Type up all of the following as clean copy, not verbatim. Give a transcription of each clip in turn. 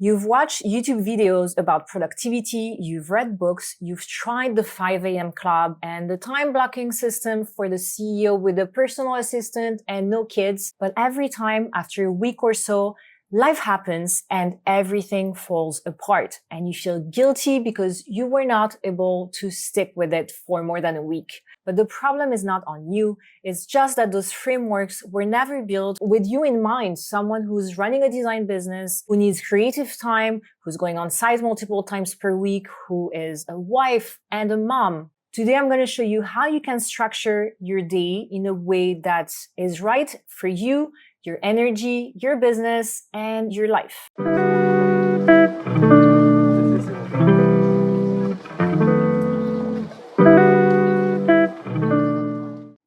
You've watched YouTube videos about productivity, you've read books, you've tried the 5 a.m. club and the time blocking system for the CEO with a personal assistant and no kids. But every time after a week or so, life happens and everything falls apart and you feel guilty because you were not able to stick with it for more than a week. But the problem is not on you. It's just that those frameworks were never built with you in mind. Someone who's running a design business, who needs creative time, who's going on site multiple times per week, who is a wife and a mom. Today, I'm going to show you how you can structure your day in a way that is right for you, your energy, your business, and your life.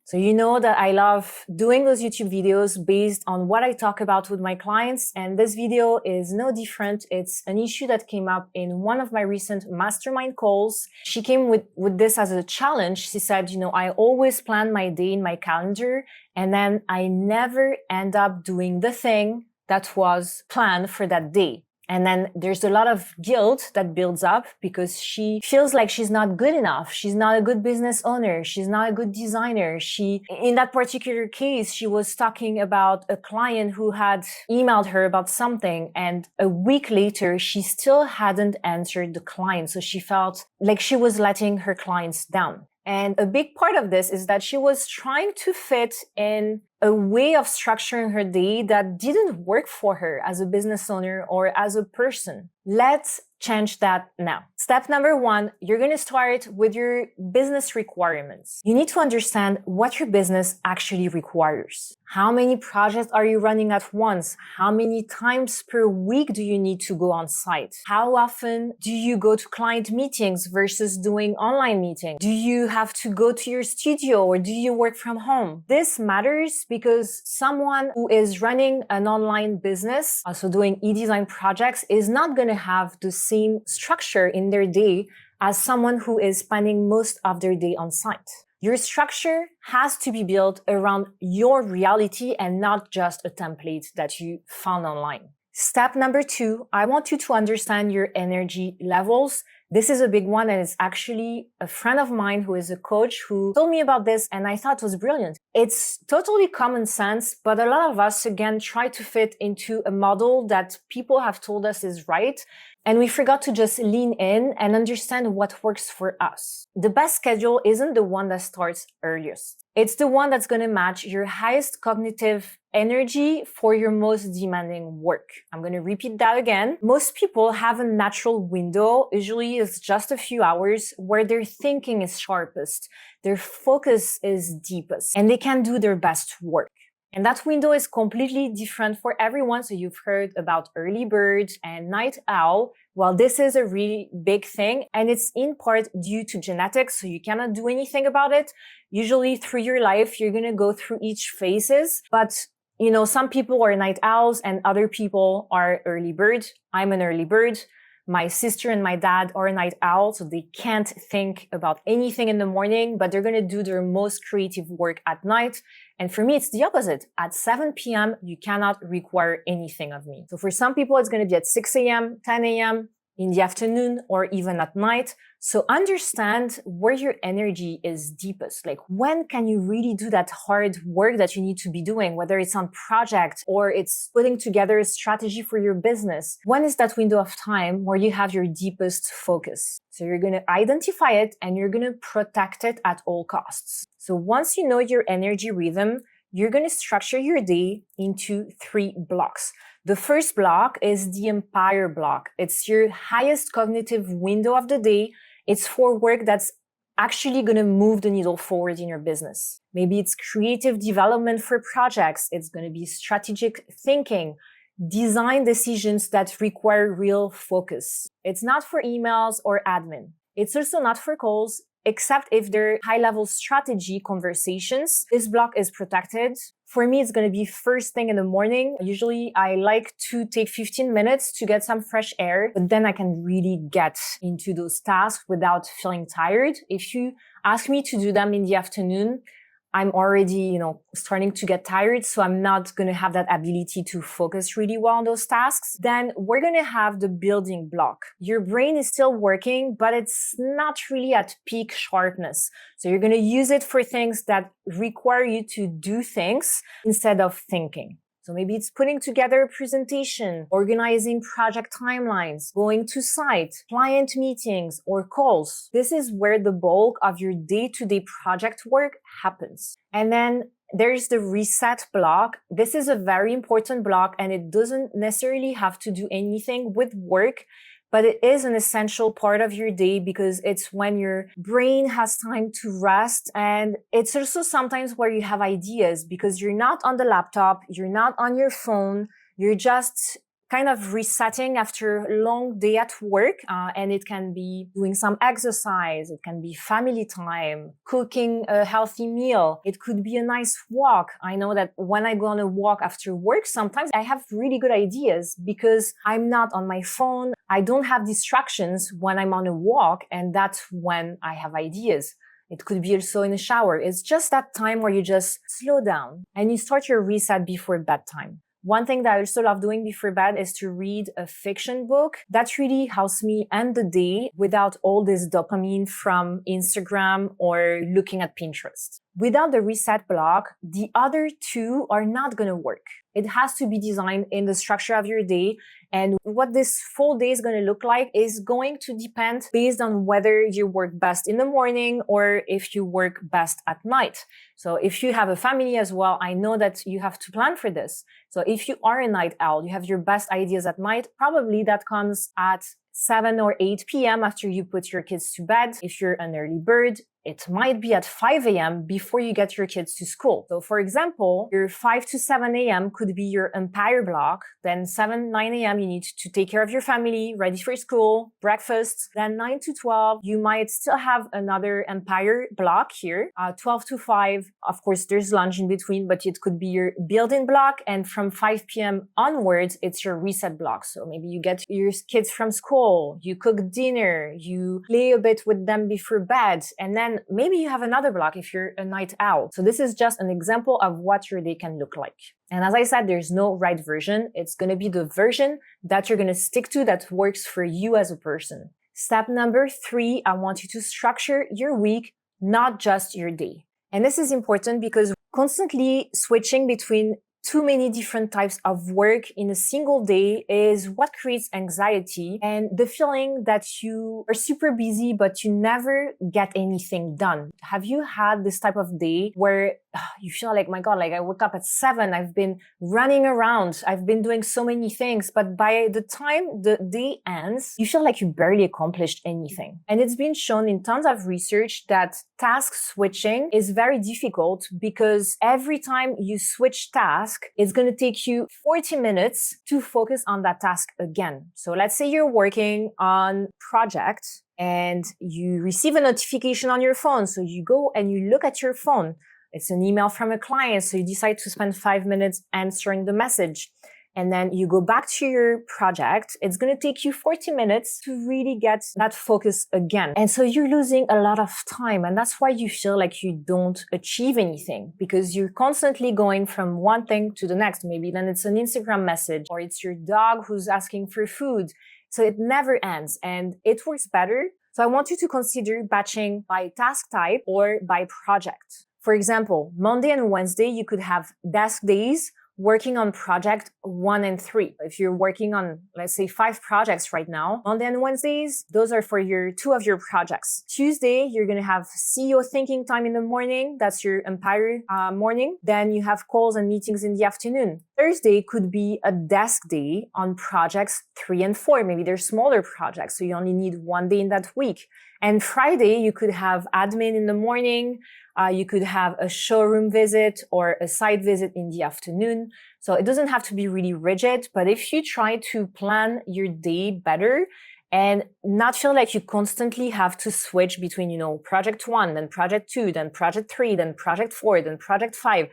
So you know that I love doing those YouTube videos based on what I talk about with my clients, and this video is no different. It's an issue that came up in one of my recent mastermind calls. She came with this as a challenge. She said, you know, I always plan my day in my calendar, and then I never end up doing the thing that was planned for that day. And then there's a lot of guilt that builds up because she feels like she's not good enough. She's not a good business owner. She's not a good designer. In that particular case, she was talking about a client who had emailed her about something. And a week later, she still hadn't answered the client. So she felt like she was letting her clients down. And a big part of this is that she was trying to fit in a way of structuring her day that didn't work for her as a business owner or as a person. Let's change that now. Step number 1, you're going to start with your business requirements. You need to understand what your business actually requires. How many projects are you running at once? How many times per week do you need to go on site? How often do you go to client meetings versus doing online meetings? Do you have to go to your studio or do you work from home? This matters because someone who is running an online business, also doing e-design projects, is not going to have the same structure in their day as someone who is spending most of their day on site. Your structure has to be built around your reality and not just a template that you found online. Step number 2, I want you to understand your energy levels. This is a big one, and it's actually a friend of mine who is a coach who told me about this, and I thought it was brilliant. It's totally common sense, but a lot of us, again, try to fit into a model that people have told us is right, and we forgot to just lean in and understand what works for us. The best schedule isn't the one that starts earliest. It's the one that's going to match your highest cognitive energy for your most demanding work. I'm going to repeat that again. Most people have a natural window, usually it's just a few hours, where their thinking is sharpest, their focus is deepest, and they can do their best work. And that window is completely different for everyone. So you've heard about early bird and night owl. Well, this is a really big thing, and it's in part due to genetics, so you cannot do anything about it. Usually through your life, you're going to go through each phases, but you know, some people are night owls and other people are early bird. I'm an early bird. My sister and my dad are a night owl, so they can't think about anything in the morning, but they're going to do their most creative work at night. And for me, it's the opposite. At 7 p.m., you cannot require anything of me. So for some people, it's going to be at 6 a.m., 10 a.m., in the afternoon, or even at night. So understand where your energy is deepest. Like, when can you really do that hard work that you need to be doing, whether it's on project or it's putting together a strategy for your business? When is that window of time where you have your deepest focus? So you're going to identify it and you're going to protect it at all costs. So once you know your energy rhythm, you're going to structure your day into 3 blocks. The first block is the empire block. It's your highest cognitive window of the day. It's for work that's actually going to move the needle forward in your business. Maybe it's creative development for projects. It's going to be strategic thinking, design decisions that require real focus. It's not for emails or admin. It's also not for calls, except if they're high-level strategy conversations. This block is protected. For me, it's going to be first thing in the morning. Usually, I like to take 15 minutes to get some fresh air, but then I can really get into those tasks without feeling tired. If you ask me to do them in the afternoon, I'm already, starting to get tired, so I'm not going to have that ability to focus really well on those tasks, then we're going to have the building block. Your brain is still working, but it's not really at peak sharpness. So you're going to use it for things that require you to do things instead of thinking. So maybe it's putting together a presentation, organizing project timelines, going to site, client meetings, or calls. This is where the bulk of your day-to-day project work happens. And then there's the reset block. This is a very important block, and it doesn't necessarily have to do anything with work, but it is an essential part of your day because it's when your brain has time to rest. And it's also sometimes where you have ideas because you're not on the laptop, you're not on your phone, you're just kind of resetting after a long day at work. And it can be doing some exercise. It can be family time, cooking a healthy meal. It could be a nice walk. I know that when I go on a walk after work, sometimes I have really good ideas because I'm not on my phone. I don't have distractions when I'm on a walk, and that's when I have ideas. It could be also in a shower. It's just that time where you just slow down and you start your reset before bedtime. One thing that I also love doing before bed is to read a fiction book. That really helps me end the day without all this dopamine from Instagram or looking at Pinterest. Without the reset block, the other two are not going to work. It has to be designed in the structure of your day. And what this full day is going to look like is going to depend based on whether you work best in the morning or if you work best at night. So if you have a family as well, I know that you have to plan for this. So if you are a night owl, you have your best ideas at night, probably that comes at 7 or 8 p.m. after you put your kids to bed. If you're an early bird, it might be at 5 a.m. before you get your kids to school. So for example, your 5 to 7 a.m. could be your empire block. Then 9 a.m. you need to take care of your family, ready for school, breakfast. Then 9 to 12, you might still have another empire block here. 12 to 5, of course, there's lunch in between, but it could be your build-in block. And from 5 p.m. onwards, it's your reset block. So maybe you get your kids from school, you cook dinner, you play a bit with them before bed, and then maybe you have another block if you're a night owl. So this is just an example of what your day can look like. And as I said, there's no right version. It's going to be the version that you're going to stick to that works for you as a person. Step number 3, I want you to structure your week, not just your day. And this is important because constantly switching between too many different types of work in a single day is what creates anxiety and the feeling that you are super busy, but you never get anything done. Have you had this type of day where you feel like, my God, like I woke up at 7, I've been running around, I've been doing so many things, but by the time the day ends, you feel like you barely accomplished anything. And it's been shown in tons of research that task switching is very difficult because every time you switch task, it's going to take you 40 minutes to focus on that task again. So let's say you're working on project and you receive a notification on your phone. So you go and you look at your phone. It's an email from a client. So you decide to spend 5 minutes answering the message. And then you go back to your project. It's going to take you 40 minutes to really get that focus again. And so you're losing a lot of time. And that's why you feel like you don't achieve anything because you're constantly going from one thing to the next. Maybe then it's an Instagram message or it's your dog who's asking for food. So it never ends and it works better. So I want you to consider batching by task type or by project. For example, Monday and Wednesday, you could have desk days working on project 1 and 3. If you're working on, let's say, 5 projects right now, Monday and Wednesdays, those are for 2 of your projects. Tuesday, you're going to have CEO thinking time in the morning. That's your empire morning. Then you have calls and meetings in the afternoon. Thursday could be a desk day on projects 3 and 4. Maybe they're smaller projects, so you only need 1 day in that week. And Friday, you could have admin in the morning. You could have a showroom visit or a site visit in the afternoon. So it doesn't have to be really rigid, but if you try to plan your day better and not feel like you constantly have to switch between, project 1, then project 2, then project 3, then project 4, then project 5.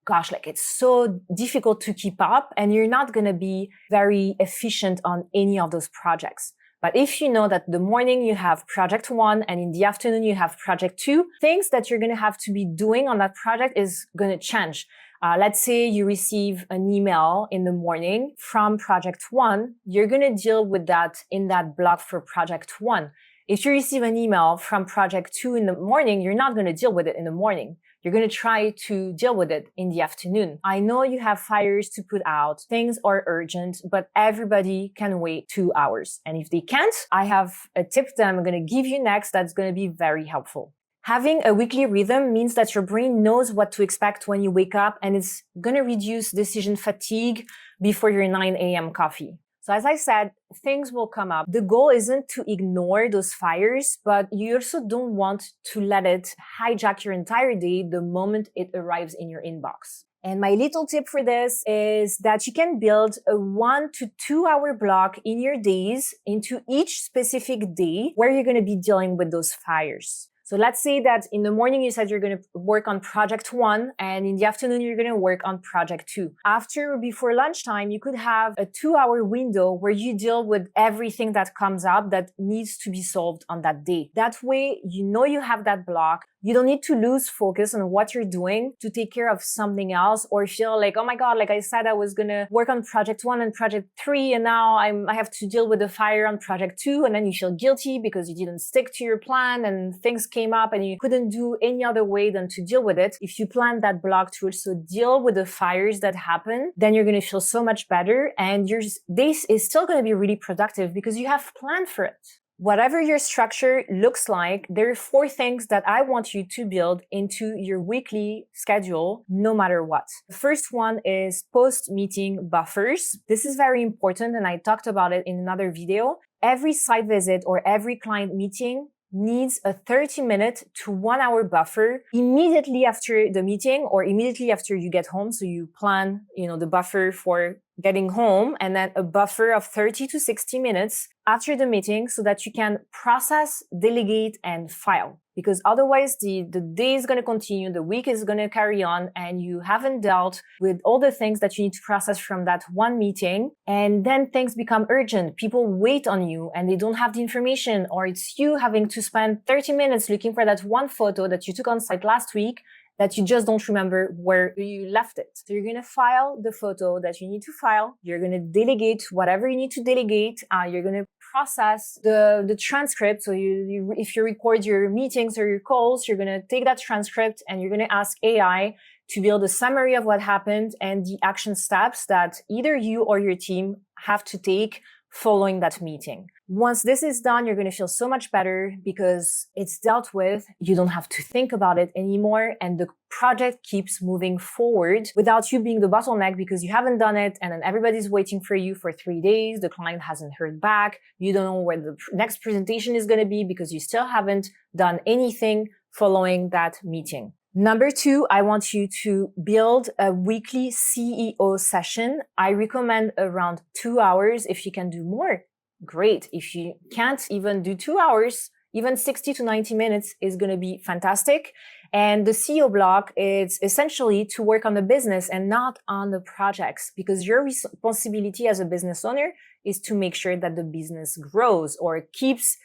Gosh, like it's so difficult to keep up and you're not going to be very efficient on any of those projects. But if you know that the morning you have project 1 and in the afternoon you have project 2, things that you're going to have to be doing on that project is going to change. Let's say you receive an email in the morning from project 1, you're going to deal with that in that block for project 1. If you receive an email from project 2 in the morning, you're not going to deal with it in the morning. You're going to try to deal with it in the afternoon. I know you have fires to put out, things are urgent, but everybody can wait 2 hours. And if they can't, I have a tip that I'm going to give you next that's going to be very helpful. Having a weekly rhythm means that your brain knows what to expect when you wake up, and it's going to reduce decision fatigue before your 9 a.m. coffee. So as I said, things will come up. The goal isn't to ignore those fires, but you also don't want to let it hijack your entire day the moment it arrives in your inbox. And my little tip for this is that you can build a 1 to 2 hour block in your days into each specific day where you're going to be dealing with those fires. So let's say that in the morning you said you're going to work on project 1 and in the afternoon you're going to work on project 2. After or before lunchtime, you could have a 2-hour window where you deal with everything that comes up that needs to be solved on that day. That way, you know you have that block. You don't need to lose focus on what you're doing to take care of something else or feel like, oh my God, like I said, I was going to work on project 1 and project 3 and now I have to deal with the fire on project 2, and then you feel guilty because you didn't stick to your plan and things came up and you couldn't do any other way than to deal with it. If you plan that block to also deal with the fires that happen, then you're going to feel so much better and your day is still going to be really productive because you have planned for it. Whatever your structure looks like, there are 4 things that I want you to build into your weekly schedule, no matter what. The first one is post-meeting buffers. This is very important, and I talked about it in another video. Every site visit or every client meeting needs a 30-minute to 1-hour buffer immediately after the meeting or immediately after you get home. So you plan, the buffer for getting home and then a buffer of 30 to 60 minutes after the meeting so that you can process, delegate, and file. Because otherwise the day is going to continue, the week is going to carry on, and you haven't dealt with all the things that you need to process from that one meeting. And then things become urgent. People wait on you and they don't have the information, or it's you having to spend 30 minutes looking for that one photo that you took on site last week that you just don't remember where you left it. So you're going to file the photo that you need to file. You're going to delegate whatever you need to delegate. You're going to process the transcript. So if you record your meetings or your calls, you're going to take that transcript and you're going to ask AI to build a summary of what happened and the action steps that either you or your team have to take following that meeting. Once this is done, you're going to feel so much better because it's dealt with. You don't have to think about it anymore, and the project keeps moving forward without you being the bottleneck because you haven't done it, and then everybody's waiting for you for 3 days. The client hasn't heard back. You don't know where the next presentation is going to be because you still haven't done anything following that meeting. Number 2, I want you to build a weekly CEO session. I recommend around 2 hours. If you can do more, great. If you can't even do 2 hours, even 60 to 90 minutes is going to be fantastic. And the CEO block is essentially to work on the business and not on the projects, because your responsibility as a business owner is to make sure that the business grows or keeps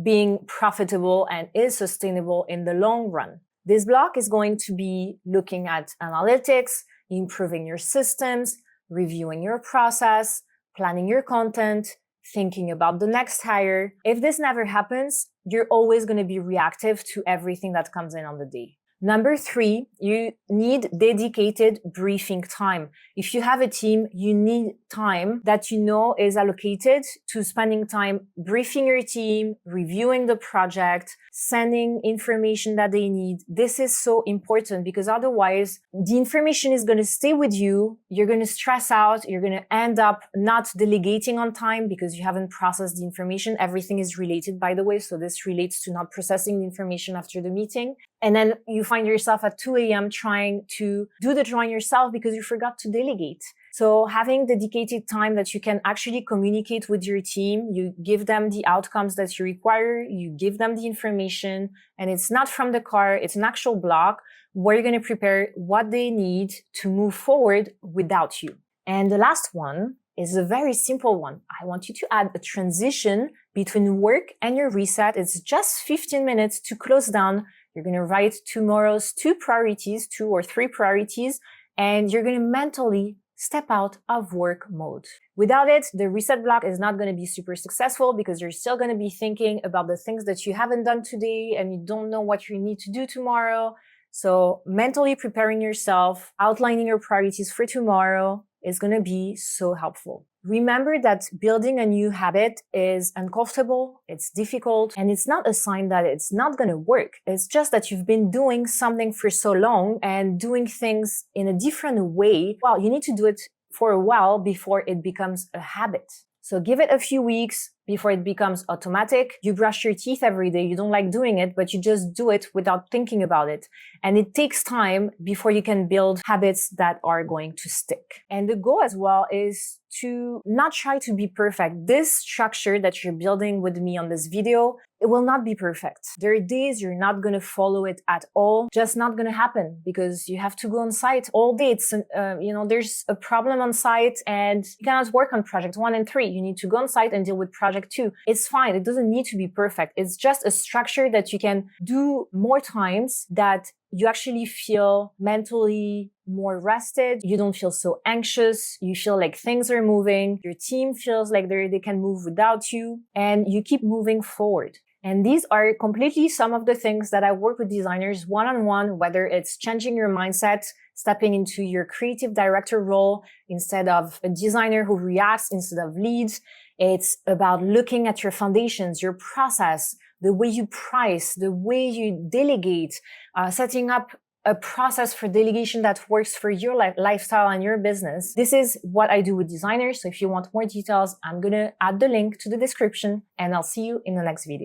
being profitable and is sustainable in the long run. This block is going to be looking at analytics, improving your systems, reviewing your process, planning your content, thinking about the next hire. If this never happens, you're always going to be reactive to everything that comes in on the day. Number 3, you need dedicated briefing time. If you have a team, you need time that you know is allocated to spending time briefing your team, reviewing the project, sending information that they need. This is so important because otherwise the information is going to stay with you. You're going to stress out. You're going to end up not delegating on time because you haven't processed the information. Everything is related, by the way. So this relates to not processing the information after the meeting. And then you find yourself at 2 a.m. trying to do the drawing yourself because you forgot to delegate. So having dedicated time that you can actually communicate with your team, you give them the outcomes that you require, you give them the information, and it's not from the car, it's an actual block where you're going to prepare what they need to move forward without you. And the last one is a very simple one. I want you to add a transition Between work and your reset, it's just 15 minutes to close down. You're going to write tomorrow's 2 or 3 priorities, and you're going to mentally step out of work mode. Without it, the reset block is not going to be super successful because you're still going to be thinking about the things that you haven't done today and you don't know what you need to do tomorrow. So mentally preparing yourself, outlining your priorities for tomorrow is going to be so helpful. Remember that building a new habit is uncomfortable, it's difficult, and it's not a sign that it's not going to work. It's just that you've been doing something for so long and doing things in a different way. Well, you need to do it for a while before it becomes a habit. So give it a few weeks before it becomes automatic. You brush your teeth every day. You don't like doing it, but you just do it without thinking about it. And it takes time before you can build habits that are going to stick. And the goal as well is to not try to be perfect. This structure that you're building with me on this video, it will not be perfect. There are days you're not going to follow it at all. Just not going to happen because you have to go on site all day. It's, there's a problem on site and you cannot work on project 1 and 3. You need to go on site and deal with project 2. It's fine. It doesn't need to be perfect. It's just a structure that you can do more times, that you actually feel mentally more rested. You don't feel so anxious. You feel like things are moving. Your team feels like they can move without you, and you keep moving forward. And these are completely some of the things that I work with designers one-on-one, whether it's changing your mindset, stepping into your creative director role instead of a designer who reacts instead of leads. It's about looking at your foundations, your process, the way you price, the way you delegate, setting up a process for delegation that works for your lifestyle and your business. This is what I do with designers. So if you want more details, I'm going to add the link to the description, and I'll see you in the next video.